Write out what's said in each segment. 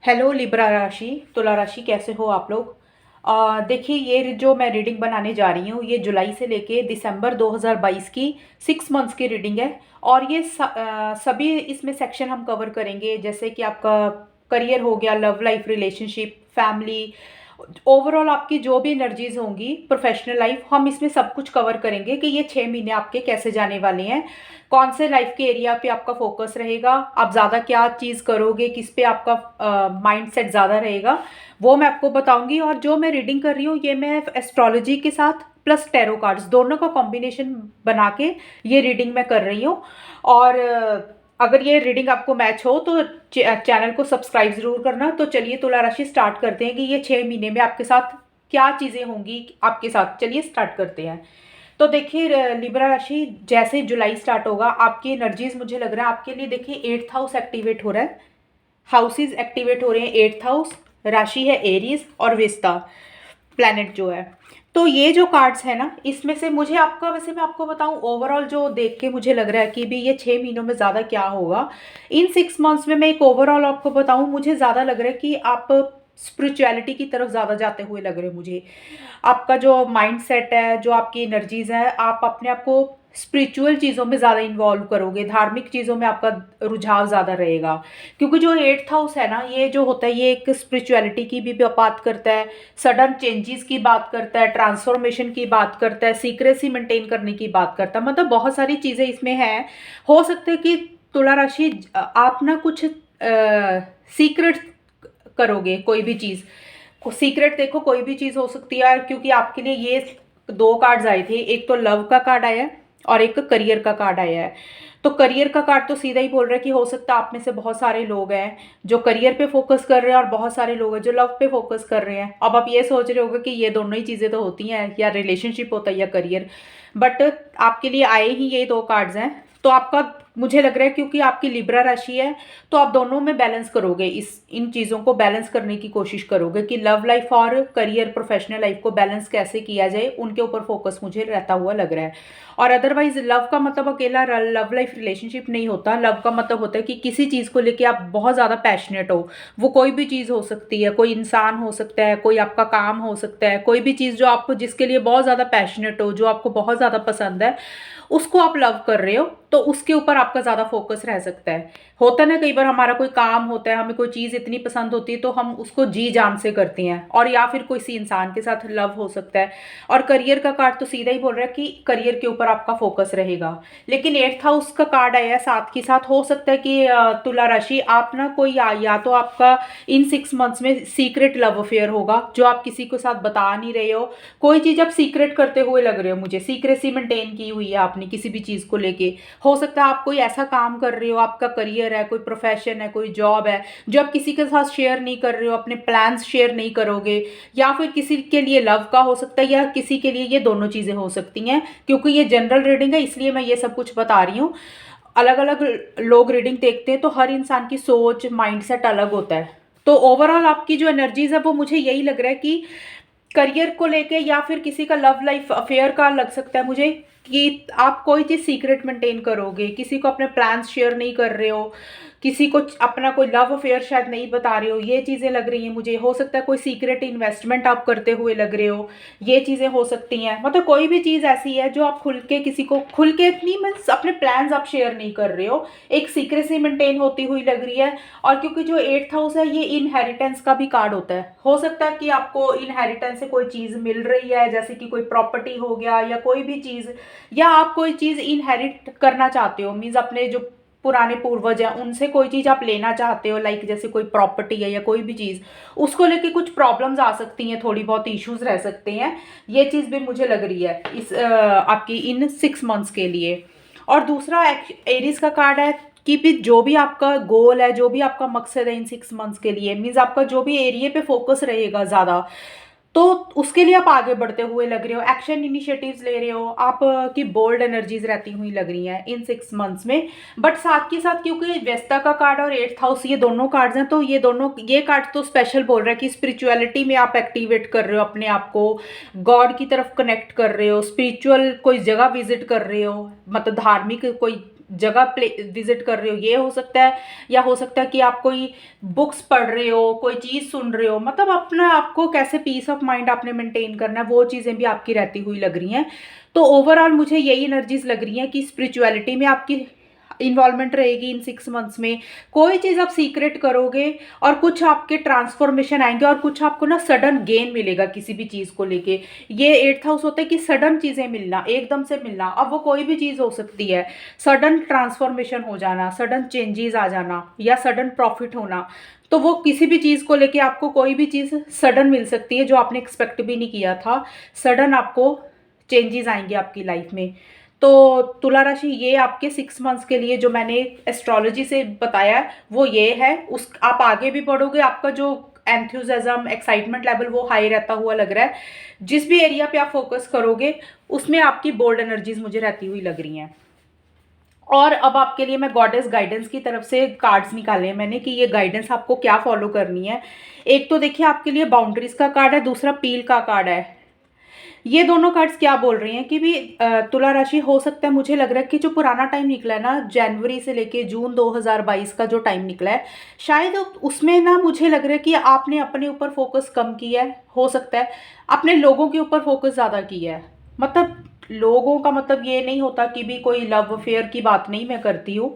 Hello Libra राशि, तुला राशि, कैसे हो आप लोग। देखिए, ये जो मैं रीडिंग बनाने जा रही हूँ ये जुलाई से लेके दिसंबर 2022 की 6 मंथ्स की रीडिंग है। और ये सभी इसमें सेक्शन हम कवर करेंगे, जैसे कि आपका करियर हो गया, love life, relationship, family, overall आपकी जो भी एनर्जीज होंगी, प्रोफेशनल लाइफ, हम इसमें सब कुछ कवर करेंगे कि ये 6 महीने आपके कैसे जाने वाले हैं, कौन से लाइफ के एरिया पे आपका फोकस रहेगा, आप ज़्यादा क्या चीज़ करोगे, किस पे आपका माइंड सेट ज़्यादा रहेगा, वो मैं आपको बताऊंगी। और जो मैं रीडिंग कर रही हूँ ये मैं एस्ट्रोलॉजी के साथ प्लस टैरो कार्ड्स दोनों का कॉम्बिनेशन बना के ये रीडिंग मैं कर रही हूँ। और अगर ये रीडिंग आपको मैच हो तो चैनल को सब्सक्राइब ज़रूर करना। तो चलिए तुला राशि स्टार्ट करते हैं कि ये 6 महीने में आपके साथ क्या चीज़ें होंगी आपके साथ। चलिए स्टार्ट करते हैं। तो देखिए लिब्रा राशि, जैसे जुलाई स्टार्ट होगा आपकी एनर्जीज मुझे लग रहा है आपके लिए, देखिए 8th हाउस एक्टिवेट हो रहा है, हाउसेज एक्टिवेट हो रहे हैं। 8th हाउस, राशि है एरीज और विस्ता प्लैनेट जो है। तो ये जो कार्ड्स है ना, इसमें से मुझे आपका, वैसे मैं आपको बताऊं ओवरऑल जो देख के मुझे लग रहा है कि भी ये 6 महीनों में ज़्यादा क्या होगा। इन 6 मंथ्स में मैं एक ओवरऑल आपको बताऊं, मुझे ज़्यादा लग रहा है कि आप स्पिरिचुअलिटी की तरफ ज़्यादा जाते हुए लग रहे हैं मुझे। आपका जो माइंड सेट है, जो आपकी एनर्जीज है, आप अपने आप को स्पिरिचुअल चीज़ों में ज़्यादा इन्वॉल्व करोगे, धार्मिक चीज़ों में आपका रुझाव ज़्यादा रहेगा। क्योंकि जो 8th हाउस है ना, ये जो होता है ये एक स्पिरिचुअलिटी की भी बात करता है, सडन चेंजेस की बात करता है, ट्रांसफॉर्मेशन की बात करता है, सीक्रेसी मेंटेन करने की बात करता है, मतलब बहुत सारी चीज़ें इसमें हैं। हो सकता है कि तुला राशि आप ना कुछ सीक्रेट करोगे, कोई भी चीज़ सीक्रेट, देखो कोई भी चीज़ हो सकती है। क्योंकि आपके लिए ये दो कार्ड्स आए थे, एक तो लव का कार्ड आया है और एक करियर का कार्ड आया है। तो करियर का कार्ड तो सीधा ही बोल रहा है कि हो सकता है आप में से बहुत सारे लोग हैं जो करियर पे फोकस कर रहे हैं और बहुत सारे लोग हैं जो लव पे फोकस कर रहे हैं। अब आप ये सोच रहे होगे कि ये दोनों ही चीज़ें तो होती हैं, या रिलेशनशिप होता है या करियर, बट आपके लिए आए ही ये दो कार्ड्स हैं। तो आपका, मुझे लग रहा है क्योंकि आपकी लिब्रा राशि है, तो आप दोनों में बैलेंस करोगे, इस इन चीज़ों को बैलेंस करने की कोशिश करोगे कि लव लाइफ और करियर प्रोफेशनल लाइफ को बैलेंस कैसे किया जाए, उनके ऊपर फोकस मुझे रहता हुआ लग रहा है। और अदरवाइज लव का मतलब अकेला लव लाइफ रिलेशनशिप नहीं होता। लव का मतलब होता है कि किसी चीज़ को लेके आप बहुत ज़्यादा पैशनेट हो। वो कोई भी चीज़ हो सकती है, कोई इंसान हो सकता है, कोई आपका काम हो सकता है, कोई भी चीज़ जो आपको, जिसके लिए बहुत ज़्यादा पैशनेट हो, जो आपको बहुत ज़्यादा पसंद है, उसको आप लव कर रहे हो, तो उसके ऊपर आपका ज़्यादा फोकस रह सकता है। होता है ना, कई बार हमारा कोई काम होता है, हमें कोई चीज़ इतनी पसंद होती है तो हम उसको जी जान से करते हैं, और या फिर किसी इंसान के साथ लव हो सकता है। और करियर का कार्ड तो सीधा ही बोल रहा है कि करियर के ऊपर आपका फोकस रहेगा। लेकिन 8th हाउस का कार्ड आया है साथ के साथ, हो सकता है कि तुला राशि आप ना कोई या तो आपका इन 6 मंथ्स में सीक्रेट लव अफेयर होगा जो आप किसी के साथ बता नहीं रहे हो। कोई चीज़ आप सीक्रेट करते हुए लग रहे हो मुझे, सीक्रेसी मेंटेन की हुई है आपने किसी भी चीज़ को लेके। हो सकता है आप कोई ऐसा काम कर रहे हो, आपका करियर है, कोई प्रोफेशन है, कोई जॉब है, जो आप किसी के साथ शेयर नहीं कर रहे हो, अपने प्लान्स शेयर नहीं करोगे। या फिर किसी के लिए लव का हो सकता है, या किसी के लिए ये दोनों चीज़ें हो सकती हैं। क्योंकि ये जनरल रीडिंग है इसलिए मैं ये सब कुछ बता रही हूँ। अलग अलग लोग रीडिंग देखते हैं तो हर इंसान की सोच, माइंडसेट अलग होता है। तो ओवरऑल आपकी जो एनर्जीज है वो मुझे यही लग रहा है कि करियर को लेके या फिर किसी का लव लाइफ अफेयर का लग सकता है मुझे, कि आप कोई चीज़ सीक्रेट मेंटेन करोगे, किसी को अपने प्लान्स शेयर नहीं कर रहे हो, किसी को अपना कोई लव अफेयर शायद नहीं बता रहे हो, ये चीज़ें लग रही हैं मुझे। हो सकता है कोई सीक्रेट इन्वेस्टमेंट आप करते हुए लग रहे हो, ये चीज़ें हो सकती हैं। मतलब कोई भी चीज़ ऐसी है जो आप खुल के किसी को, खुल के नहीं, मीन्स अपने प्लान्स आप शेयर नहीं कर रहे हो, एक सीक्रेसी मेंटेन होती हुई लग रही है। और क्योंकि जो 8th हाउस है ये इनहेरिटेंस का भी कार्ड होता है, हो सकता है कि आपको इनहेरिटेंस से कोई चीज़ मिल रही है, जैसे कि कोई प्रॉपर्टी हो गया या कोई भी चीज़, या आप कोई चीज़ इनहेरिट करना चाहते हो, मीन्स अपने जो पुराने पूर्वज हैं उनसे कोई चीज़ आप लेना चाहते हो, लाइक जैसे कोई प्रॉपर्टी है या कोई भी चीज़, उसको लेके कुछ प्रॉब्लम्स आ सकती हैं, थोड़ी बहुत इश्यूज रह सकते हैं। ये चीज़ भी मुझे लग रही है इस आपकी इन 6 मंथ्स के लिए। और दूसरा एरीज का कार्ड है कि भी जो भी आपका गोल है, जो भी आपका मकसद है इन 6 मंथ्स के लिए, मीन्स आपका जो भी एरिया पे फोकस रहेगा ज़्यादा, तो उसके लिए आप आगे बढ़ते हुए लग रहे हो, एक्शन इनिशिएटिव्स ले रहे हो आप, की बोल्ड एनर्जीज रहती हुई लग रही हैं इन 6 मंथ्स में। बट साथ के साथ क्योंकि व्यस्ता का कार्ड और 8th हाउस ये दोनों कार्ड्स हैं, तो ये दोनों, ये कार्ड तो स्पेशल बोल रहा है कि स्पिरिचुअलिटी में आप एक्टिवेट कर रहे हो अपने आप को, गॉड की तरफ कनेक्ट कर रहे हो, स्पिरिचुअल कोई जगह विजिट कर रहे हो, मतलब धार्मिक कोई जगह प्ले विजिट कर रहे हो, ये हो सकता है। या हो सकता है कि आप कोई बुक्स पढ़ रहे हो, कोई चीज़ सुन रहे हो, मतलब अपना आपको कैसे पीस ऑफ माइंड आपने मेंटेन करना है, वो चीज़ें भी आपकी रहती हुई लग रही हैं। तो ओवरऑल मुझे यही एनर्जीज लग रही हैं कि स्पिरिचुअलिटी में आपकी इन्वॉल्वमेंट रहेगी इन 6 मंथ्स में। कोई चीज़ आप सीक्रेट करोगे और कुछ आपके ट्रांसफॉर्मेशन आएंगे और कुछ आपको ना सडन गेन मिलेगा किसी भी चीज़ को लेके। ये 8th हाउस होता है कि सडन चीज़ें मिलना, एकदम से मिलना। अब वो कोई भी चीज़ हो सकती है, सडन ट्रांसफॉर्मेशन हो जाना, सडन चेंजेस आ जाना या सडन प्रॉफिट होना। तो वो किसी भी चीज़ को लेके आपको कोई भी चीज़ सडन मिल सकती है जो आपने एक्सपेक्ट भी नहीं किया था। सडन आपको चेंजेस आएंगे आपकी लाइफ में। तो तुला राशि ये आपके 6 मंथ्स के लिए जो मैंने एस्ट्रोलॉजी से बताया है वो ये है। उस आप आगे भी बढ़ोगे, आपका जो एंथुजियाज्म एक्साइटमेंट लेवल वो हाई रहता हुआ लग रहा है। जिस भी एरिया पे आप फोकस करोगे उसमें आपकी बोल्ड एनर्जीज मुझे रहती हुई लग रही हैं। और अब आपके लिए मैं गॉडेस गाइडेंस की तरफ से कार्ड्स निकाले हैं मैंने कि ये गाइडेंस आपको क्या फॉलो करनी है। एक तो देखिए आपके लिए बाउंड्रीज का कार्ड है, दूसरा पील का कार्ड है। ये दोनों कार्ड्स क्या बोल रही हैं कि भी तुला राशि हो सकता है, मुझे लग रहा है कि जो पुराना टाइम निकला है ना, जनवरी से लेके जून 2022 का जो टाइम निकला है, शायद उसमें ना मुझे लग रहा है कि आपने अपने ऊपर फोकस कम किया है। हो सकता है आपने लोगों के ऊपर फोकस ज़्यादा किया है। मतलब लोगों का मतलब ये नहीं होता कि भी कोई लव अफेयर की बात नहीं मैं करती हूँ।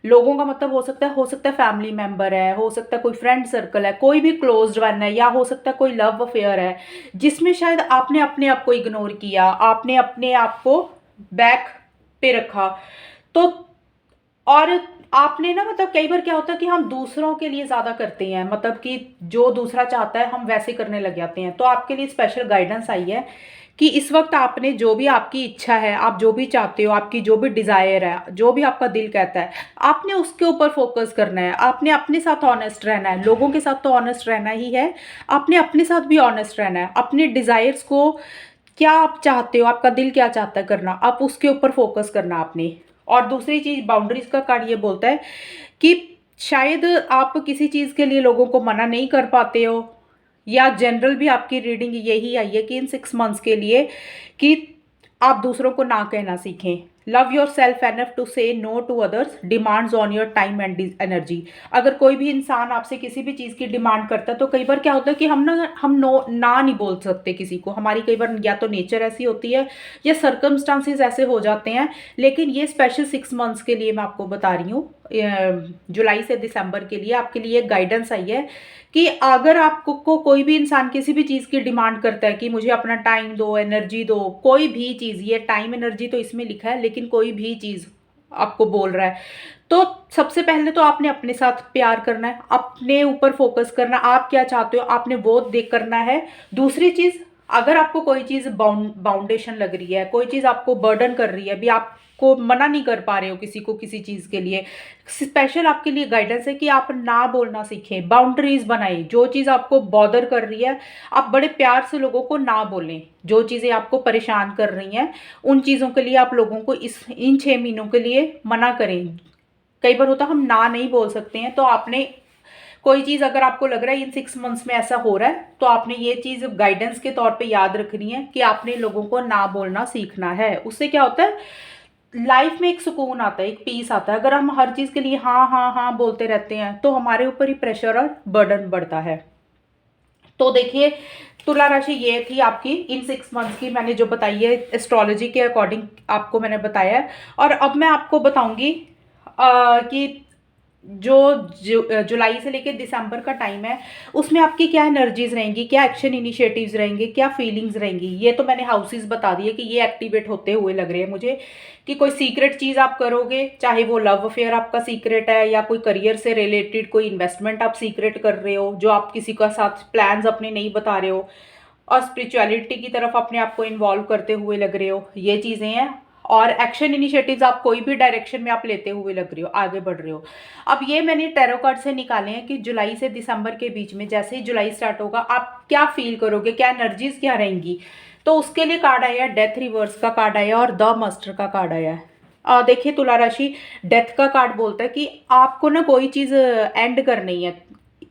लोगों का मतलब हो सकता है फैमिली मेंबर है, हो सकता है कोई फ्रेंड सर्कल है, कोई भी क्लोज्ड वन है, या हो सकता है कोई लव अफेयर है जिसमें शायद आपने अपने आप को इग्नोर किया, आपने अपने आप को बैक पे रखा। तो और आपने ना मतलब कई बार क्या होता है कि हम दूसरों के लिए ज़्यादा करते हैं, मतलब कि जो दूसरा चाहता है हम वैसे करने लग जाते हैं। तो आपके लिए स्पेशल गाइडेंस आई है कि इस वक्त आपने जो भी आपकी इच्छा है, आप जो भी चाहते हो, आपकी जो भी डिज़ायर है, जो भी आपका दिल कहता है, आपने उसके ऊपर फोकस करना है। आपने अपने साथ ऑनेस्ट रहना है, लोगों के साथ तो ऑनेस्ट रहना ही है, आपने अपने साथ भी ऑनेस्ट रहना है। अपने डिज़ायर्स को, क्या आप चाहते हो, आपका दिल क्या चाहता है करना, आप उसके ऊपर फोकस करना आपने। और दूसरी चीज़ बाउंड्रीज का कार्ड ये बोलता है कि शायद आप किसी चीज़ के लिए लोगों को मना नहीं कर पाते हो, या जनरल भी आपकी रीडिंग यही आई है कि इन 6 मंथ्स के लिए कि आप दूसरों को ना कहना सीखें। Love yourself enough to say no to others demands on your time and energy. अगर कोई भी इंसान आपसे किसी भी चीज़ की डिमांड करता है तो कई बार क्या होता है कि हम नो ना नहीं बोल सकते किसी को। हमारी कई बार या तो नेचर ऐसी होती है या सर्कमस्टांसिस ऐसे हो जाते हैं। लेकिन ये स्पेशल 6 मंथ्स के लिए मैं आपको बता रही हूँ, जुलाई से दिसंबर के लिए आपके लिए गाइडेंस आई है कि अगर आपको कोई भी इंसान किसी भी चीज़ की डिमांड करता है कि मुझे अपना टाइम दो, एनर्जी दो, कोई भी चीज़, ये टाइम एनर्जी तो इसमें लिखा है लेकिन कोई भी चीज़ आपको बोल रहा है, तो सबसे पहले तो आपने अपने साथ प्यार करना है, अपने ऊपर फोकस करना, आप क्या चाहते हो आपने वो देख करना है। दूसरी चीज़, अगर आपको कोई चीज़ बाउंडेशन लग रही है, कोई चीज़ आपको बर्डन कर रही है, अभी आपको मना नहीं कर पा रहे हो किसी को किसी चीज़ के लिए, स्पेशल आपके लिए गाइडेंस है कि आप ना बोलना सीखें, बाउंड्रीज बनाएं। जो चीज़ आपको बॉदर कर रही है आप बड़े प्यार से लोगों को ना बोलें। जो चीज़ें आपको परेशान कर रही हैं उन चीज़ों के लिए आप लोगों को इन 6 महीनों के लिए मना करें। कई बार होता हम ना नहीं बोल सकते हैं, तो आपने कोई चीज़ अगर आपको लग रहा है इन 6 मंथ्स में ऐसा हो रहा है तो आपने ये चीज़ गाइडेंस के तौर पे याद रखनी है कि आपने लोगों को ना बोलना सीखना है। उससे क्या होता है, लाइफ में एक सुकून आता है, एक पीस आता है। अगर हम हर चीज़ के लिए हाँ हाँ हाँ बोलते रहते हैं तो हमारे ऊपर ही प्रेशर और बर्डन बढ़ता है। तो देखिए तुला राशि ये थी आपकी इन 6 मंथ्स की, मैंने जो बताई है एस्ट्रोलॉजी के अकॉर्डिंग आपको मैंने बताया है। और अब मैं आपको बताऊंगी कि जुलाई से लेकर दिसंबर का टाइम है उसमें आपकी क्या एनर्जीज रहेंगी, क्या एक्शन इनिशिएटिव्स रहेंगे, क्या फीलिंग्स रहेंगी। ये तो मैंने हाउसेस बता दिए कि ये एक्टिवेट होते हुए लग रहे हैं मुझे कि कोई सीक्रेट चीज़ आप करोगे, चाहे वो लव अफेयर आपका सीक्रेट है या कोई करियर से रिलेटेड कोई इन्वेस्टमेंट आप सीक्रेट कर रहे हो जो आप किसी का साथ प्लान्स अपने नहीं बता रहे हो, और स्पिरिचुअलिटी की तरफ अपने आप को इन्वॉल्व करते हुए लग रहे हो, ये चीज़ें हैं। और एक्शन इनिशिएटिव्स आप कोई भी डायरेक्शन में आप लेते हुए लग रहे हो, आगे बढ़ रहे हो। अब ये मैंने टैरो कार्ड से निकाले हैं कि जुलाई से दिसंबर के बीच में, जैसे ही जुलाई स्टार्ट होगा आप क्या फील करोगे, क्या एनर्जीज क्या रहेंगी। तो उसके लिए कार्ड आया है डेथ रिवर्स का कार्ड आया और द मास्टर का कार्ड आया है। देखिए तुला राशि, डेथ का कार्ड बोलता है कि आपको ना कोई चीज़ एंड करनी है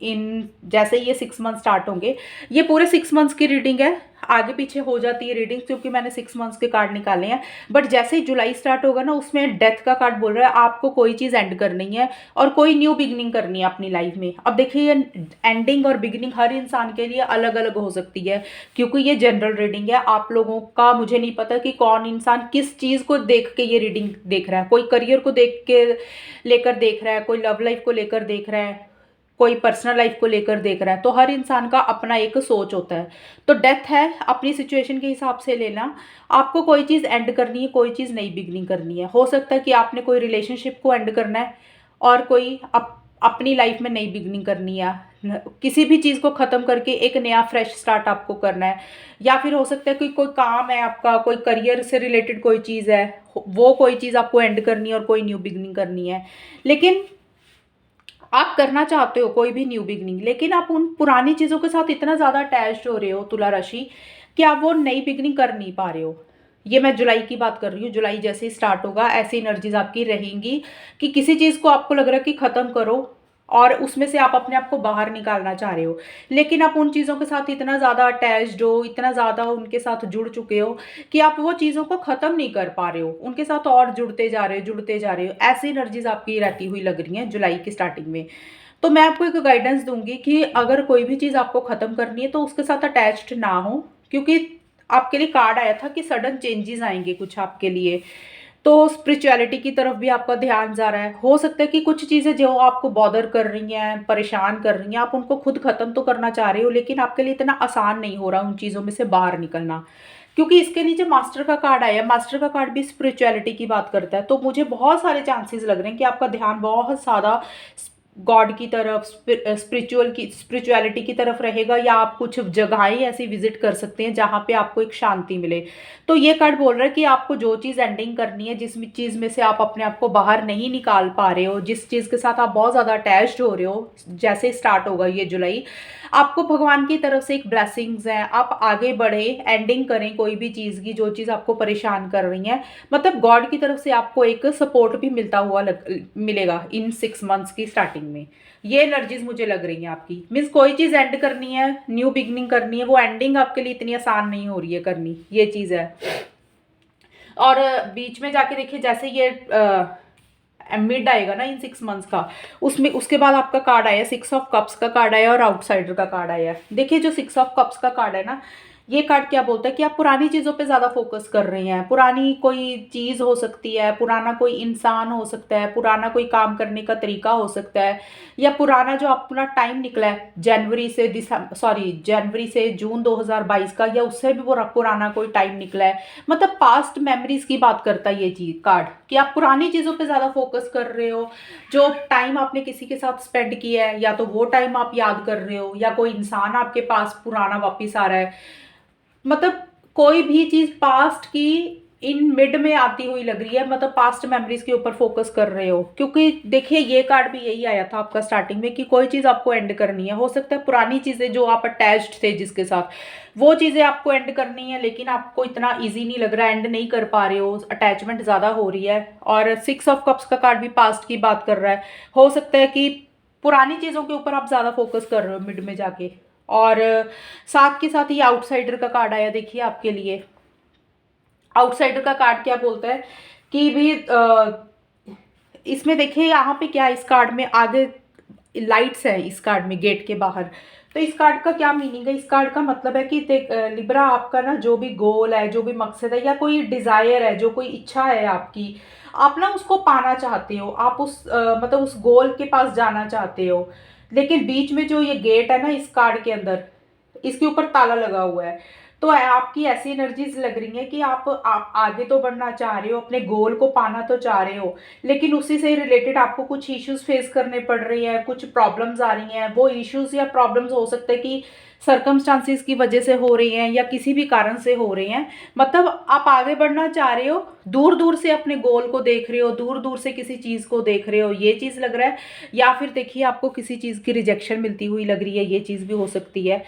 इन, जैसे ये 6 मंथ स्टार्ट होंगे, ये पूरे 6 मंथ्स की रीडिंग है। आगे पीछे हो जाती है रीडिंग, क्योंकि मैंने 6 मंथ्स के कार्ड निकाले हैं। बट जैसे ही जुलाई स्टार्ट होगा ना, उसमें डेथ का कार्ड बोल रहा है आपको कोई चीज़ एंड करनी है और कोई न्यू बिगनिंग करनी है अपनी लाइफ में। अब देखिए, ये एंडिंग और बिगनिंग हर इंसान के लिए अलग अलग हो सकती है, क्योंकि ये जनरल रीडिंग है। आप लोगों का मुझे नहीं पता कि कौन इंसान किस चीज़ को देख के ये रीडिंग देख रहा है। कोई करियर को देख के लेकर देख रहा है, कोई लव लाइफ को लेकर देख रहा है, कोई पर्सनल लाइफ को लेकर देख रहा है। तो हर इंसान का अपना एक सोच होता है। तो डेथ है, अपनी सिचुएशन के हिसाब से लेना। आपको कोई चीज़ एंड करनी है, कोई चीज़ नई बिगनिंग करनी है। हो सकता है कि आपने कोई रिलेशनशिप को एंड करना है और कोई अपनी लाइफ में नई बिगनिंग करनी है। किसी भी चीज़ को ख़त्म करके एक नया फ्रेश स्टार्ट आपको करना है। या फिर हो सकता है कि कोई काम है आपका, कोई करियर से रिलेटेड कोई चीज़ है, वो कोई चीज़ आपको एंड करनी है और कोई न्यू बिगनिंग करनी है। लेकिन आप करना चाहते हो कोई भी न्यू बिगनिंग, लेकिन आप उन पुरानी चीज़ों के साथ इतना ज़्यादा अटैच्ड हो रहे हो तुला राशि, कि आप वो नई बिगनिंग कर नहीं पा रहे हो। ये मैं जुलाई की बात कर रही हूँ। जुलाई जैसे ही स्टार्ट होगा, ऐसी एनर्जीज आपकी रहेंगी कि किसी चीज़ को आपको लग रहा है कि ख़त्म करो और उसमें से आप अपने आप को बाहर निकालना चाह रहे हो। लेकिन आप उन चीज़ों के साथ इतना ज़्यादा अटैच्ड हो, इतना ज़्यादा उनके साथ जुड़ चुके हो कि आप वो चीज़ों को ख़त्म नहीं कर पा रहे हो। उनके साथ और जुड़ते जा रहे हो, जुड़ते जा रहे हो। ऐसी एनर्जीज आपकी रहती हुई लग रही हैं जुलाई की स्टार्टिंग में। तो मैं आपको एक गाइडेंस दूंगी कि अगर कोई भी चीज़ आपको ख़त्म करनी है तो उसके साथ अटैच्ड ना हो, क्योंकि आपके लिए कार्ड आया था कि सडन चेंजेस आएंगे कुछ आपके लिए। तो स्पिरिचुअलिटी की तरफ भी आपका ध्यान जा रहा है। हो सकता है कि कुछ चीज़ें जो आपको बॉदर कर रही हैं, परेशान कर रही हैं, आप उनको खुद ख़त्म तो करना चाह रहे हो, लेकिन आपके लिए इतना आसान नहीं हो रहा उन चीज़ों में से बाहर निकलना। क्योंकि इसके नीचे मास्टर का कार्ड आया। मास्टर का कार्ड भी स्पिरिचुअलिटी की बात करता है। तो मुझे बहुत सारे चांसेस लग रहे हैं कि आपका ध्यान बहुत ज़्यादा गॉड की तरफ, स्पिरिचुअलिटी की तरफ रहेगा, या आप कुछ जगहें ऐसी विजिट कर सकते हैं जहाँ पे आपको एक शांति मिले। तो ये कार्ड बोल रहा है कि आपको जो चीज़ एंडिंग करनी है, जिस चीज़ में से आप अपने आप को बाहर नहीं निकाल पा रहे हो, जिस चीज़ के साथ आप बहुत ज़्यादा अटैच्ड हो रहे हो, जैसे स्टार्ट होगा ये जुलाई, आपको भगवान की तरफ से एक ब्लेसिंग्स हैं। आप आगे बढ़े, एंडिंग करें कोई भी चीज़ की, जो चीज़ आपको परेशान कर रही है। मतलब गॉड की तरफ से आपको एक सपोर्ट भी मिलता हुआ मिलेगा इन 6 मंथ्स की स्टार्टिंग में। ये एनर्जीज मुझे लग रही हैं आपकी। मीन्स कोई चीज़ एंड करनी है, न्यू बिगनिंग करनी है, वो एंडिंग आपके लिए इतनी आसान नहीं हो रही है करनी, ये चीज़ है। और बीच में जाके देखिए, जैसे ये मिड आएगा ना इन 6 मंथ्स का, उसमें उसके बाद आपका कार्ड आया 6 ऑफ कप्स का कार्ड आया और आउटसाइडर का कार्ड आया। देखिए, जो 6 ऑफ कप्स का कार्ड है ना, ये कार्ड क्या बोलता है कि आप पुरानी चीज़ों पे ज़्यादा फोकस कर रहे हैं। पुरानी कोई चीज़ हो सकती है, पुराना कोई इंसान हो सकता है, पुराना कोई काम करने का तरीका हो सकता है, या पुराना जो अपना टाइम निकला है जनवरी से जून 2022 का, या उससे भी पुराना कोई टाइम निकला है। मतलब पास्ट मेमोरीज की बात करता है ये चीज कार्ड, कि आप पुरानी चीज़ों पे ज़्यादा फोकस कर रहे हो। जो टाइम आपने किसी के साथ स्पेंड किया है, या तो वो टाइम आप याद कर रहे हो, या कोई इंसान आपके पास पुराना वापस आ रहा है। मतलब कोई भी चीज पास्ट की इन मिड में आती हुई लग रही है। मतलब पास्ट मेमोरीज के ऊपर फोकस कर रहे हो, क्योंकि देखिए ये कार्ड भी यही आया था आपका स्टार्टिंग में कि कोई चीज आपको एंड करनी है। हो सकता है पुरानी चीजें जो आप अटैच्ड थे जिसके साथ, वो चीजें आपको एंड करनी है, लेकिन आपको इतना इजी नहीं लग रहा, एंड नहीं कर पा रहे हो, अटैचमेंट ज्यादा हो रही है। और 6 ऑफ कप्स का कार्ड भी पास्ट की बात कर रहा है। हो सकता है कि पुरानी चीजों के ऊपर आप ज्यादा फोकस कर रहे हो मिड में जाके। और साथ के साथ ही आउटसाइडर का कार्ड आया। देखिए आपके लिए आउटसाइडर का कार्ड क्या बोलता है कि भी इसमें देखिए यहाँ पे क्या है, इस कार्ड में आगे लाइट्स है, इस कार्ड में गेट के बाहर। तो इस कार्ड का क्या मीनिंग है? इस कार्ड का मतलब है कि देख लिब्रा, आपका ना जो भी गोल है, जो भी मकसद है, या कोई डिजायर है, जो कोई इच्छा है आपकी, आप ना उसको पाना चाहते हो। आप उस मतलब उस गोल के पास जाना चाहते हो। लेकिन बीच में जो ये गेट है ना इस कार्ड के अंदर, इसके ऊपर ताला लगा हुआ है। तो आपकी ऐसी एनर्जीज लग रही है कि आप आगे तो बढ़ना चाह रहे हो, अपने गोल को पाना तो चाह रहे हो, लेकिन उसी से रिलेटेड आपको कुछ इश्यूज फेस करने पड़ रही हैं, कुछ प्रॉब्लम्स आ रही हैं। वो इश्यूज या प्रॉब्लम्स हो सकते हैं कि सर्कमस्टांसिस की वजह से हो रही हैं, या किसी भी कारण से हो रही हैं। मतलब आप आगे बढ़ना चाह रहे हो, दूर दूर से अपने गोल को देख रहे हो, दूर दूर से किसी चीज़ को देख रहे हो, ये चीज़ लग रहा है। या फिर देखिए आपको किसी चीज़ की रिजेक्शन मिलती हुई लग रही है, ये चीज़ भी हो सकती है।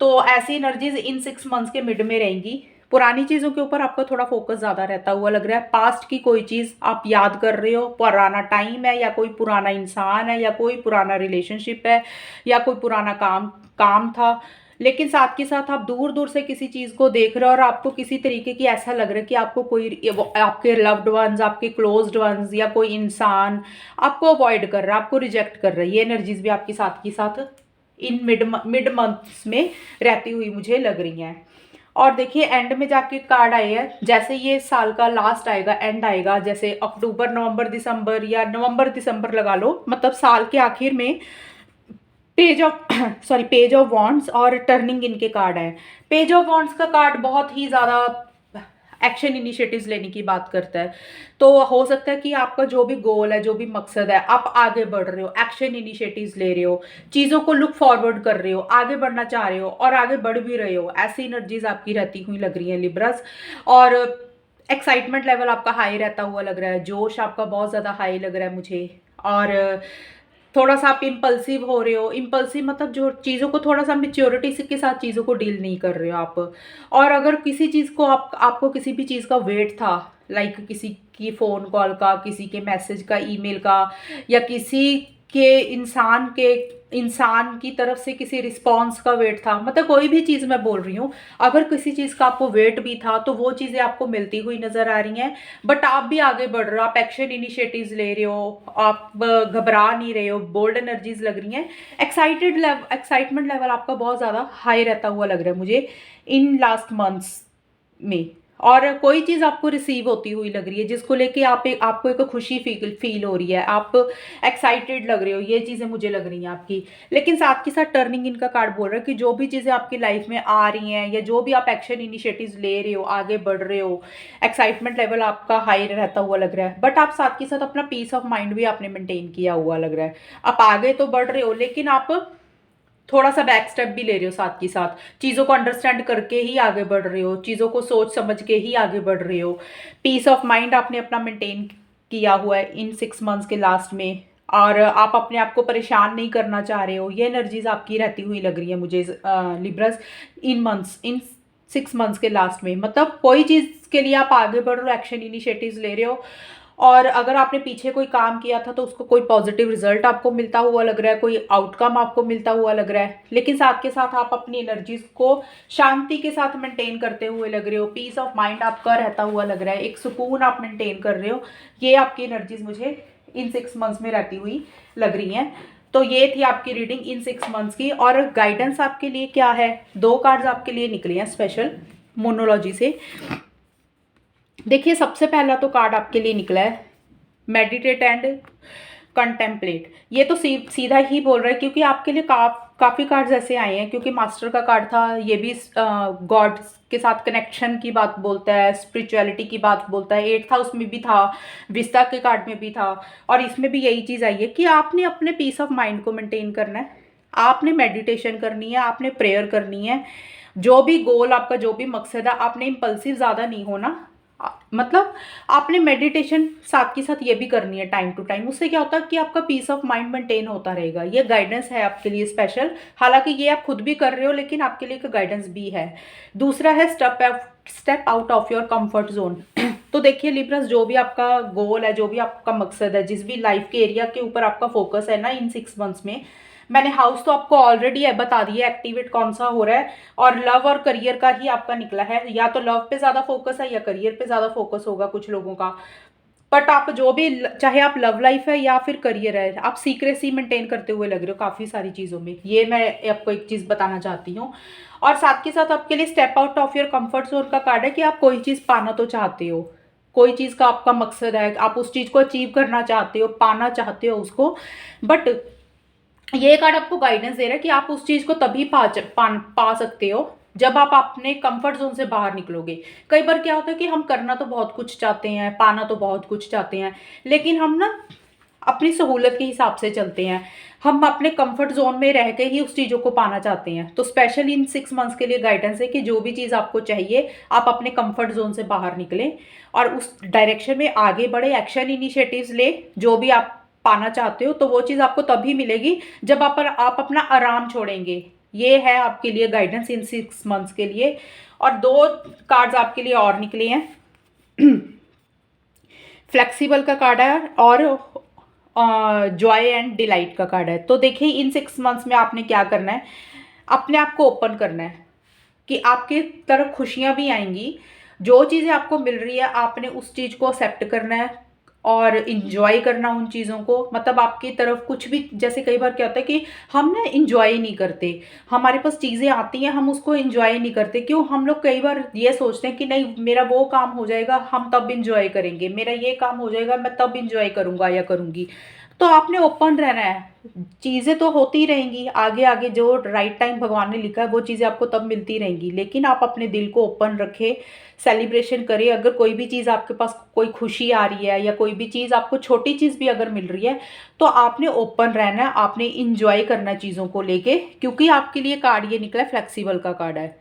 तो ऐसी एनर्जीज इन 6 मंथ्स के मिड में रहेंगी। पुरानी चीज़ों के ऊपर आपका थोड़ा फोकस ज़्यादा रहता हुआ लग रहा है। पास्ट की कोई चीज़ आप याद कर रहे हो, पुराना टाइम है, या कोई पुराना इंसान है, या कोई पुराना रिलेशनशिप है, या कोई पुराना काम काम था, लेकिन साथ के साथ आप दूर दूर से किसी चीज़ को देख रहे हो और आपको किसी तरीके की ऐसा लग रहा है कि आपको कोई आपके लव्ड वंस, आपके क्लोज्ड वंस या कोई इंसान आपको अवॉइड कर रहा है, आपको रिजेक्ट कर रहा है। ये एनर्जीज भी आपके साथ के साथ इन मिड मंथ्स में रहती हुई मुझे लग रही हैं। और देखिए एंड में जाके कार्ड आए हैं, जैसे ये साल का लास्ट आएगा, एंड आएगा, जैसे अक्टूबर नवंबर दिसंबर या नवंबर दिसंबर लगा लो, मतलब साल के आखिर में page of page of wands और टर्निंग इनके कार्ड है। पेज ऑफ वॉन्ड्स का कार्ड बहुत ही ज़्यादा एक्शन इनिशिएटिव्स लेने की बात करता है। तो हो सकता है कि आपका जो भी गोल है, जो भी मकसद है, आप आगे बढ़ रहे हो, एक्शन इनिशिएटिव्स ले रहे हो, चीज़ों को लुक फॉरवर्ड कर रहे हो, आगे बढ़ना चाह रहे हो और आगे बढ़ भी रहे हो, ऐसी एनर्जीज आपकी रहती हुई लग रही हैं लिब्रास। और एक्साइटमेंट लेवल आपका हाई रहता हुआ लग रहा है, जोश आपका बहुत ज़्यादा हाई लग रहा है मुझे। और थोड़ा सा आप इम्पल्सिव हो रहे हो, इम्पल्सिव मतलब जो चीज़ों को थोड़ा सा मेच्योरिटी से के साथ चीज़ों को डील नहीं कर रहे हो आप। और अगर किसी चीज़ को आपको किसी भी चीज़ का वेट था, लाइक किसी की फ़ोन कॉल का, किसी के मैसेज का, ईमेल का, या किसी के इंसान की तरफ से किसी रिस्पॉन्स का वेट था, मतलब कोई भी चीज़ मैं बोल रही हूँ, अगर किसी चीज़ का आपको वेट भी था तो वो चीज़ें आपको मिलती हुई नज़र आ रही हैं। बट आप भी आगे बढ़ रहे हो, आप एक्शन इनिशिएटिव्स ले रहे हो, आप घबरा नहीं रहे हो, बोल्ड एनर्जीज लग रही हैं। एक्साइटमेंट लेवल आपका बहुत ज़्यादा हाई रहता हुआ लग रहा है मुझे इन लास्ट मंथ्स में। और कोई चीज़ आपको रिसीव होती हुई लग रही है जिसको लेके आपको एक खुशी फील हो रही है, आप एक्साइटेड लग रहे हो, ये चीज़ें मुझे लग रही हैं आपकी। लेकिन साथ के साथ टर्निंग इनका कार्ड बोल रहा है कि जो भी चीज़ें आपकी लाइफ में आ रही हैं या जो भी आप एक्शन इनिशिएटिव्स ले रहे हो, आगे बढ़ रहे हो, एक्साइटमेंट लेवल आपका हाई रहता हुआ लग रहा है। बट आप साथ के साथ अपना पीस ऑफ माइंड भी आपने मेंटेन किया हुआ लग रहा है। आप आगे तो बढ़ रहे हो लेकिन आप थोड़ा सा बैक स्टेप भी ले रहे हो, साथ के साथ चीज़ों को अंडरस्टैंड करके ही आगे बढ़ रहे हो, चीज़ों को सोच समझ के ही आगे बढ़ रहे हो। पीस ऑफ माइंड आपने अपना मेंटेन किया हुआ है इन 6 मंथ्स के लास्ट में। और आप अपने आप को परेशान नहीं करना चाह रहे हो, ये एनर्जीज आपकी रहती हुई लग रही है मुझे लिब्रस इन 6 मंथ्स के लास्ट में। मतलब कोई चीज़ के लिए आप आगे बढ़ रहे हो, एक्शन इनिशिएटिव्स ले रहे हो, और अगर आपने पीछे कोई काम किया था तो उसको कोई पॉजिटिव रिजल्ट आपको मिलता हुआ लग रहा है, कोई आउटकम आपको मिलता हुआ लग रहा है। लेकिन साथ के साथ आप अपनी एनर्जीज को शांति के साथ मेंटेन करते हुए लग रहे हो, पीस ऑफ माइंड आपका रहता हुआ लग रहा है, एक सुकून आप मेंटेन कर रहे हो। ये आपकी एनर्जीज मुझे इन 6 मंथ्स में रहती हुई लग रही हैं। तो ये थी आपकी रीडिंग इन 6 मंथ्स की। और गाइडेंस आपके लिए क्या है, 2 कार्ड्स आपके लिए निकले हैं स्पेशल मोनोलॉजी से। देखिए सबसे पहला तो कार्ड आपके लिए निकला है मेडिटेट एंड कंटेम्पलेट। ये तो सीधा ही बोल रहा है क्योंकि आपके लिए काफ़ी कार्ड्स ऐसे आए हैं, क्योंकि मास्टर का कार्ड था, ये भी गॉड के साथ कनेक्शन की बात बोलता है, स्पिरिचुअलिटी की बात बोलता है। 8th हाउस में भी था, विस्ता के कार्ड में भी था, और इसमें भी यही चीज़ आई है कि आपने अपने पीस ऑफ माइंड को मेंटेन करना है, आपने मेडिटेशन करनी है, आपने प्रेयर करनी है। जो भी गोल आपका, जो भी मकसद है, आपने इम्पल्सिव ज़्यादा नहीं होना। मतलब आपने मेडिटेशन साथ के साथ ये भी करनी है टाइम टू टाइम। उससे क्या होता है कि आपका पीस ऑफ माइंड मेंटेन होता रहेगा। ये गाइडेंस है आपके लिए स्पेशल, हालांकि ये आप खुद भी कर रहे हो लेकिन आपके लिए एक गाइडेंस भी है। दूसरा है step out of your comfort zone. तो देखिए लिब्रस, जो भी आपका गोल है, जो भी आपका मकसद है, जिस भी लाइफ के एरिया के ऊपर आपका फोकस है ना इन 6 मंथ्स में, मैंने हाउस तो आपको ऑलरेडी है बता दिया एक्टिवेट कौन सा हो रहा है, और लव और करियर का ही आपका निकला है। या तो लव पे ज़्यादा फोकस है या करियर पे ज़्यादा फोकस होगा कुछ लोगों का। बट आप जो भी, चाहे आप लव लाइफ है या फिर करियर है, आप सीक्रेसी मेंटेन करते हुए लग रहे हो काफ़ी सारी चीज़ों में। ये मैं आपको एक चीज़ बताना चाहती हूँ। और साथ के साथ आपके लिए step out of your comfort zone का कार्ड है कि आप कोई चीज़ पाना तो चाहते हो, कोई चीज़ का आपका मकसद है, आप उस चीज़ को अचीव करना चाहते हो, पाना चाहते हो उसको। बट ये कार्ड आपको गाइडेंस दे रहा है कि आप उस चीज़ को तभी पा सकते हो जब आप अपने कंफर्ट जोन से बाहर निकलोगे। कई बार क्या होता है कि हम करना तो बहुत कुछ चाहते हैं, पाना तो बहुत कुछ चाहते हैं, लेकिन हम ना अपनी सहूलत के हिसाब से चलते हैं। हम अपने कंफर्ट जोन में रह के ही उस चीज़ों को पाना चाहते हैं। तो स्पेशली इन 6 मंथ्स के लिए गाइडेंस है कि जो भी चीज़ आपको चाहिए, आप अपने कंफर्ट जोन से बाहर निकलें और उस डायरेक्शन में आगे बढ़े, एक्शन इनिशिएटिव्स ले। जो भी आप पाना चाहते हो तो वो चीज़ आपको तभी मिलेगी जब आप अपना आराम छोड़ेंगे। ये है आपके लिए गाइडेंस इन 6 मंथ्स के लिए। और 2 कार्ड्स आपके लिए और निकले हैं। फ्लेक्सिबल का कार्ड है और जॉय एंड डिलाइट का कार्ड है। तो देखिए इन 6 मंथ्स में आपने क्या करना है, अपने आप को ओपन करना है कि आपके तरफ खुशियाँ भी आएंगी। जो चीज़ें आपको मिल रही है आपने उस चीज़ को एक्सेप्ट करना है और इंजॉय करना उन चीज़ों को। मतलब आपकी तरफ कुछ भी, जैसे कई बार क्या होता है कि हम ना इंजॉय नहीं करते, हमारे पास चीज़ें आती हैं हम उसको इंजॉय नहीं करते। क्यों? हम लोग कई बार ये सोचते हैं कि नहीं मेरा वो काम हो जाएगा हम तब इंजॉय करेंगे, मेरा ये काम हो जाएगा मैं तब इंजॉय करूँगा या करूँगी। तो आपने ओपन रहना है, चीज़ें तो होती ही रहेंगी आगे आगे, जो राइट टाइम भगवान ने लिखा है वो चीज़ें आपको तब मिलती रहेंगी, लेकिन आप अपने दिल को ओपन रखें, सेलिब्रेशन करें। अगर कोई भी चीज़ आपके पास कोई खुशी आ रही है या कोई भी चीज़ आपको छोटी चीज़ भी अगर मिल रही है तो आपने ओपन रहना है, आपने इंजॉय करना है चीज़ों को लेके। क्योंकि आपके लिए कार्ड ये निकला है, फ्लेक्सिबल का कार्ड है।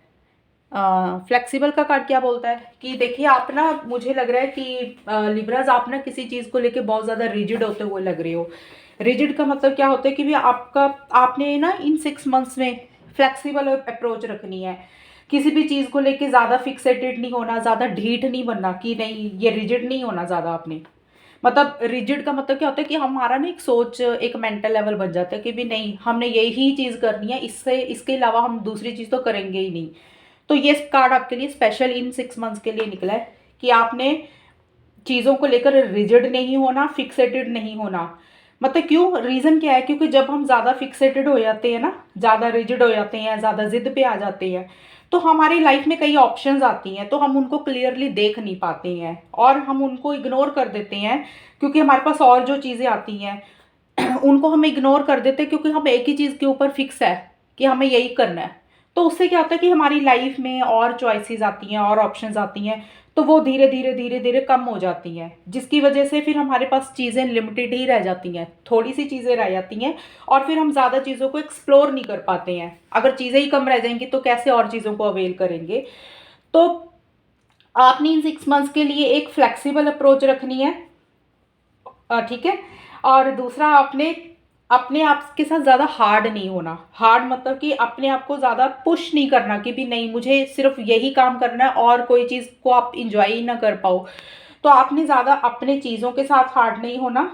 फ्लेक्सिबल का कार्ड क्या बोलता है कि देखिए आप ना, मुझे लग रहा है कि लिब्राज आप ना किसी चीज़ को लेके बहुत ज़्यादा रिजिड होते हुए लग रहे हो। रिजिड का मतलब क्या होता है कि भी आपका, आपने ना इन 6 मंथ्स में फ्लेक्सिबल अप्रोच रखनी है। किसी भी चीज़ को लेके ज़्यादा फिक्सेटेड नहीं होना, ज़्यादा ढीठ नहीं बनना कि नहीं ये रिजिड नहीं होना ज़्यादा आपने। मतलब रिजिड का मतलब क्या होता है कि हमारा ना एक सोच, एक मेंटल लेवल बन जाता है कि भी नहीं हमने यही चीज़ करनी है, इससे इसके अलावा हम दूसरी चीज़ तो करेंगे ही नहीं। तो ये कार्ड आपके लिए स्पेशल इन 6 मंथ्स के लिए निकला है कि आपने चीज़ों को लेकर रिजिड नहीं होना, फिक्सेटेड नहीं होना। मतलब क्यों? रीज़न क्या है? क्योंकि जब हम ज़्यादा फिक्सेटेड हो जाते हैं ना, ज़्यादा रिजिड हो जाते हैं, ज़्यादा जिद पे आ जाते हैं, तो हमारी लाइफ में कई ऑप्शंस आती हैं तो हम उनको क्लियरली देख नहीं पाते हैं और हम उनको इग्नोर कर देते हैं। क्योंकि हमारे पास और जो चीज़ें आती हैं उनको हम इग्नोर कर देते हैं क्योंकि हम एक ही चीज़ के ऊपर फिक्स है कि हमें यही करना है। तो उससे क्या होता है कि हमारी लाइफ में और चॉइसेस आती हैं और ऑप्शंस आती हैं, तो वो धीरे धीरे धीरे धीरे कम हो जाती हैं, जिसकी वजह से फिर हमारे पास चीज़ें लिमिटेड ही रह जाती हैं, थोड़ी सी चीज़ें रह जाती हैं और फिर हम ज़्यादा चीज़ों को एक्सप्लोर नहीं कर पाते हैं। अगर चीज़ें ही कम रह जाएंगी तो कैसे और चीज़ों को अवेल करेंगे। तो आपने इन 6 मंथ्स के लिए एक फ्लेक्सिबल अप्रोच रखनी है, ठीक है। और दूसरा, आपने अपने आप के साथ ज़्यादा हार्ड नहीं होना। हार्ड मतलब कि अपने आप को ज़्यादा पुश नहीं करना कि भी नहीं मुझे सिर्फ यही काम करना है और कोई चीज़ को आप इंजॉय ही ना कर पाओ। तो आपने ज़्यादा अपने चीज़ों के साथ हार्ड नहीं होना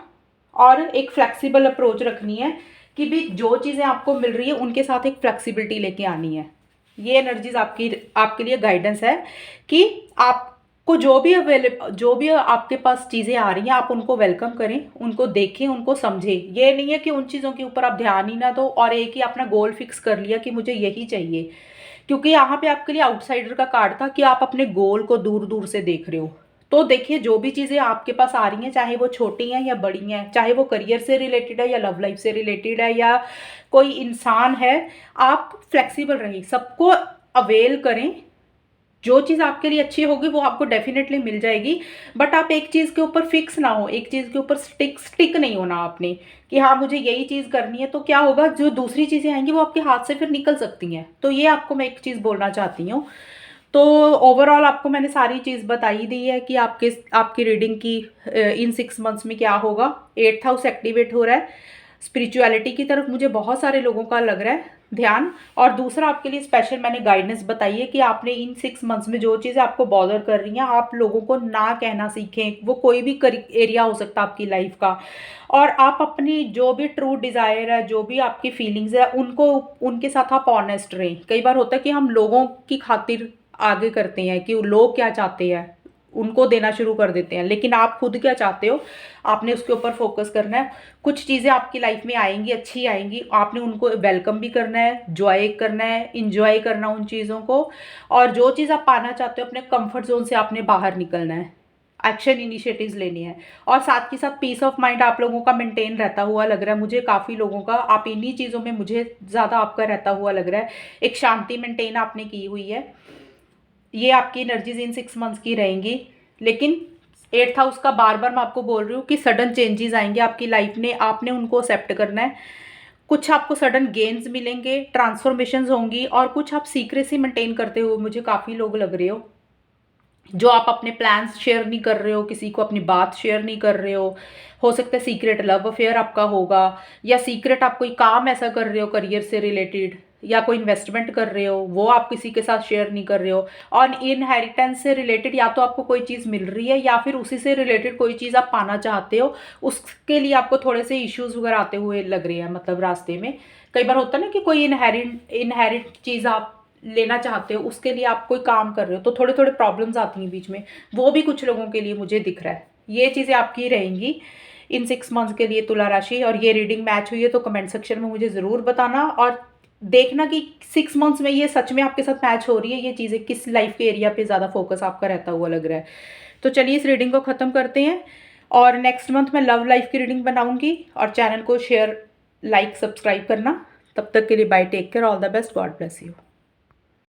और एक फ्लेक्सिबल अप्रोच रखनी है कि भी जो चीज़ें आपको मिल रही है उनके साथ एक फ्लेक्सिबिलिटी लेके आनी है। ये एनर्जीज आपकी आपके लिए गाइडेंस है कि आपको जो भी आपके पास चीज़ें आ रही हैं आप उनको वेलकम करें, उनको देखें, उनको समझें। ये नहीं है कि उन चीज़ों के ऊपर आप ध्यान ही ना दो और एक ही अपना गोल फिक्स कर लिया कि मुझे यही चाहिए। क्योंकि यहाँ पे आपके लिए आउटसाइडर का कार्ड था कि आप अपने गोल को दूर दूर से देख रहे हो। तो देखिए जो भी चीज़ें आपके पास आ रही हैं, चाहे वो छोटी हैं या बड़ी हैं, चाहे वो करियर से रिलेटेड है या लव लाइफ से रिलेटेड है या कोई इंसान है, आप फ्लेक्सिबल रहें, सबको अवेल करें। जो चीज़ आपके लिए अच्छी होगी वो आपको डेफिनेटली मिल जाएगी। बट आप एक चीज़ के ऊपर फिक्स ना हो, एक चीज़ के ऊपर स्टिक नहीं होना आपने कि हाँ मुझे यही चीज़ करनी है। तो क्या होगा, जो दूसरी चीज़ें आएंगी वो आपके हाथ से फिर निकल सकती हैं। तो ये आपको मैं एक चीज़ बोलना चाहती हूँ। तो ओवरऑल आपको मैंने सारी चीज़ बताई दी है कि आपकी रीडिंग की इन 6 मंथ्स में क्या होगा। 8th हाउस एक्टिवेट हो रहा है, स्पिरिचुअलिटी की तरफ मुझे बहुत सारे लोगों का लग रहा है ध्यान। और दूसरा आपके लिए स्पेशल मैंने गाइडेंस बताई है कि आपने इन 6 मंथ्स में जो चीज़ें आपको बॉदर कर रही हैं आप लोगों को ना कहना सीखें। वो कोई भी एरिया हो सकता है आपकी लाइफ का, और आप अपनी जो भी ट्रू डिज़ायर है, जो भी आपकी फीलिंग्स है, उनको उनके साथ आप ऑनेस्ट रहें। कई बार होता है कि हम लोगों की खातिर आगे करते हैं कि लोग क्या चाहते हैं उनको देना शुरू कर देते हैं, लेकिन आप खुद क्या चाहते हो आपने उसके ऊपर फोकस करना है। कुछ चीज़ें आपकी लाइफ में आएंगी, अच्छी आएंगी, आपने उनको वेलकम भी करना है, जॉय करना है, इंजॉय करना उन चीज़ों को। और जो चीज़ आप पाना चाहते हो अपने कंफर्ट जोन से आपने बाहर निकलना है, एक्शन इनिशिएटिव्स लेने हैं। और साथ के साथ पीस ऑफ माइंड आप लोगों का मेंटेन रहता हुआ लग रहा है मुझे, काफ़ी लोगों का। आप इन्हीं चीज़ों में मुझे ज़्यादा आपका रहता हुआ लग रहा है, एक शांति मेंटेन आपने की हुई है। ये आपकी एनर्जीज इन 6 मंथ्स की रहेंगी। लेकिन 8th हाउस का बार बार मैं आपको बोल रही हूँ कि सडन चेंजेस आएंगे आपकी लाइफ में, आपने उनको एक्सेप्ट करना है। कुछ आपको सडन गेन्स मिलेंगे, ट्रांसफॉर्मेशंस होंगी, और कुछ आप सीक्रेसी मेंटेन करते हुए मुझे काफ़ी लोग लग रहे हो, जो आप अपने प्लान्स शेयर नहीं कर रहे हो, किसी को अपनी बात शेयर नहीं कर रहे हो सकता है सीक्रेट लव अफेयर आपका होगा, या सीक्रेट आप कोई काम ऐसा कर रहे हो करियर से रिलेटेड, या कोई इन्वेस्टमेंट कर रहे हो वो आप किसी के साथ शेयर नहीं कर रहे हो। और इनहेरिटेंस से रिलेटेड या तो आपको कोई चीज़ मिल रही है या फिर उसी से रिलेटेड कोई चीज़ आप पाना चाहते हो, उसके लिए आपको थोड़े से इश्यूज वगैरह आते हुए लग रहे हैं, मतलब रास्ते में कई बार होता है ना कि कोई इनहेरिट चीज़ आप लेना चाहते हो, उसके लिए आप कोई काम कर रहे हो तो थोड़े थोड़े प्रॉब्लम्स आती हैं बीच में, वो भी कुछ लोगों के लिए मुझे दिख रहा है। ये चीज़ें आपकी रहेंगी इन 6 मंथ्स के लिए तुला राशि। और ये रीडिंग मैच हुई है तो कमेंट सेक्शन में मुझे ज़रूर बताना और देखना कि 6 मंथ्स में ये सच में आपके साथ मैच हो रही है, ये चीज़ें किस लाइफ के एरिया पे ज़्यादा फोकस आपका रहता हुआ लग रहा है। तो चलिए इस रीडिंग को ख़त्म करते हैं और नेक्स्ट मंथ मैं लव लाइफ की रीडिंग बनाऊंगी। और चैनल को शेयर, लाइक, सब्सक्राइब करना। तब तक के लिए bye, take care, all the best, God bless you.